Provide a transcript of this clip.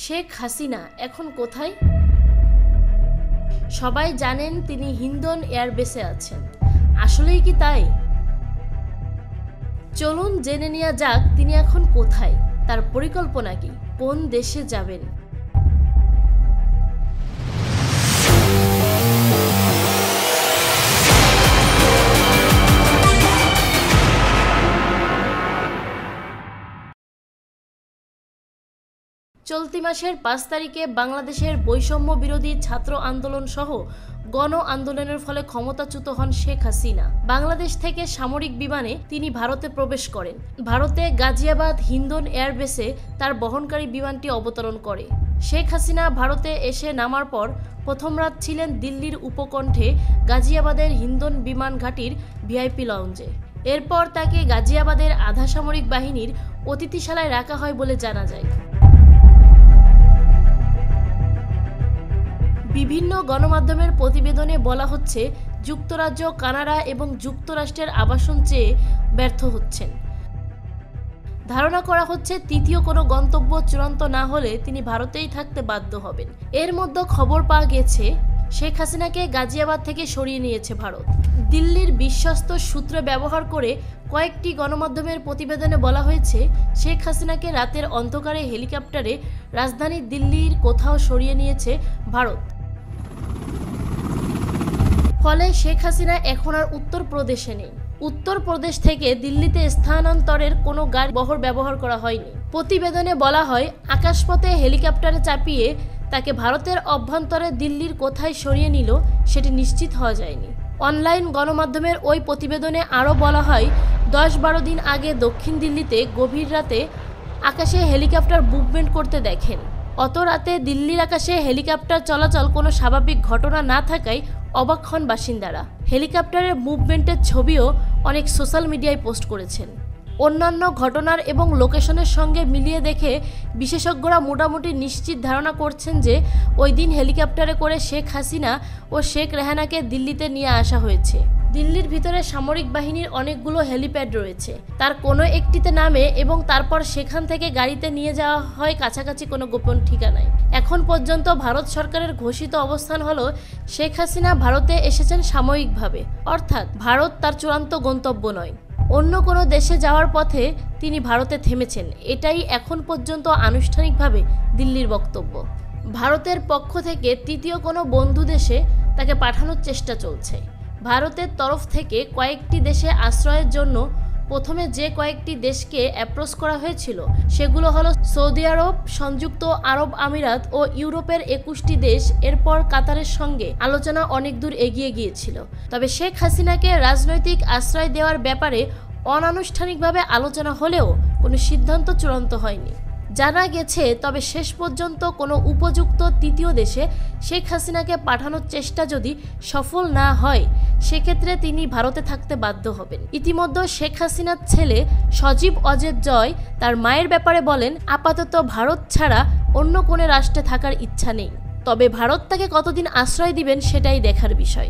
শেখ হাসিনা এখন কোথায়? সবাই জানেন তিনি হিন্ডন এয়ারবেসে আছেন। আসলেই কি তাই? চলুন জেনে নেওয়া যাক তিনি এখন কোথায়, তার পরিকল্পনা কি, কোন দেশে যাবেন। চলতি মাসের ৫ তারিখে বাংলাদেশের বৈষম্য বিরোধী ছাত্র আন্দোলন সহ গণ আন্দোলনের ফলে ক্ষমতাচ্যুত হন শেখ হাসিনা। বাংলাদেশ থেকে সামরিক বিমানে তিনি ভারতে প্রবেশ করেন। ভারতে গাজিয়াবাদ হিন্ডন এয়ারবেসে তার বহনকারী বিমানটি অবতরণ করে। শেখ হাসিনা ভারতে এসে নামার পর প্রথম রাত ছিলেন দিল্লির উপকণ্ঠে গাজিয়াবাদের হিন্ডন বিমান ঘাঁটির ভিআইপি লঞ্চে। এরপর তাকে গাজিয়াবাদের আধা সামরিক বাহিনীর অতিথিশালায় রাখা হয় বলে জানা যায়। বিভিন্ন গণমাধ্যমের প্রতিবেদনে বলা হচ্ছে, যুক্তরাজ্য, কানাডা এবং যুক্তরাষ্ট্রের আবাসন চেয়ে ব্যর্থ হচ্ছেন। ধারণা করা হচ্ছে তৃতীয় কোনো গন্তব্য চূড়ান্ত না হলে তিনি ভারতেই থাকতে বাধ্য হবেন। এর মধ্যে খবর পাওয়া গেছে শেখ হাসিনাকে গাজিয়াবাদ থেকে সরিয়ে নিয়েছে ভারত। দিল্লির বিশ্বস্ত সূত্র ব্যবহার করে কয়েকটি গণমাধ্যমের প্রতিবেদনে বলা হয়েছে, শেখ হাসিনাকে রাতের অন্ধকারে হেলিকপ্টারে রাজধানী দিল্লির কোথাও সরিয়ে নিয়েছে ভারত। ফলে শেখ হাসিনা এখন আর উত্তরপ্রদেশে নেই। উত্তরপ্রদেশ থেকে দিল্লিতে স্থানান্তরের কোনো গাড়ি বহর ব্যবহার করা হয়নি। প্রতিবেদনে বলা হয়, আকাশপথে হেলিকপ্টারে চাপিয়ে তাকে ভারতের অভ্যন্তরে দিল্লির কোথায় সরিয়ে নিল সেটি নিশ্চিত হওয়া যায়নি। অনলাইন গণমাধ্যমের ওই প্রতিবেদনে আরও বলা হয়, ১০-১২ দিন আগে দক্ষিণ দিল্লিতে গভীর রাতে আকাশে হেলিকপ্টার মুভমেন্ট করতে দেখেন। অত রাতে দিল্লির আকাশে হেলিকপ্টার চলাচল কোনো স্বাভাবিক ঘটনা না থাকায় অবাক হন বাসিন্দারা। হেলিকপ্টারের মুভমেন্টের ছবিও অনেক সোশ্যাল মিডিয়ায় পোস্ট করেছেন। অন্যান্য ঘটনার এবং লোকেশনের সঙ্গে মিলিয়ে দেখে বিশেষজ্ঞরা মোটামুটি নিশ্চিত ধারণা করছেন যে ওই দিন হেলিকপ্টারে করে শেখ হাসিনা ও শেখ রেহানাকে দিল্লিতে নিয়ে আসা হয়েছে। দিল্লির ভিতরে সামরিক বাহিনীর অনেকগুলো হেলিপ্যাড রয়েছে। তার কোনো একটিতে নামে এবং তারপর সেখান থেকে গাড়িতে নিয়ে যাওয়া হয় কাছাকাছি কোনো গোপন ঠিকানায়। এখন পর্যন্ত ভারত সরকারের ঘোষিত অবস্থান হলো, শেখ হাসিনা ভারতে এসেছেন সাময়িকভাবে, অর্থাৎ ভারত তার চূড়ান্ত গন্তব্য নয়। অন্য কোনো দেশে যাওয়ার পথে তিনি ভারতে থেমেছেন, এটাই এখন পর্যন্ত আনুষ্ঠানিকভাবে দিল্লির বক্তব্য। ভারতের পক্ষ থেকে তৃতীয় কোনো বন্ধু দেশে তাকে পাঠানোর চেষ্টা চলছে। ভারতের তরফ থেকে কয়েকটি দেশে আশ্রয়ের জন্য প্রথমে যে কয়েকটি দেশকে অ্যাপ্রোচ করা হয়েছিল সেগুলো হলো সৌদি আরব, সংযুক্ত আরব আমিরাত ও ইউরোপের ২১টি দেশ। এরপর কাতারের সঙ্গে আলোচনা অনেক দূর এগিয়ে গিয়েছিল। তবে শেখ হাসিনাকে রাজনৈতিক আশ্রয় দেওয়ার ব্যাপারে অনানুষ্ঠানিকভাবে আলোচনা হলেও কোনো সিদ্ধান্ত চূড়ান্ত হয়নি। জানা গেছে, তবে শেষ পর্যন্ত কোনো উপযুক্ত তৃতীয় দেশে শেখ হাসিনাকে পাঠানোর চেষ্টা যদি সফল না হয় সেক্ষেত্রে তিনি ভারতে থাকতে বাধ্য হবেন। ইতিমধ্যে শেখ হাসিনার ছেলে সজীব অজেদ জয় তার মায়ের ব্যাপারে বলেন, আপাতত ভারত ছাড়া অন্য কোনো রাষ্ট্রে থাকার ইচ্ছা নেই, তবে ভারত তাকে কতদিন আশ্রয় দিবেন সেটাই দেখার বিষয়।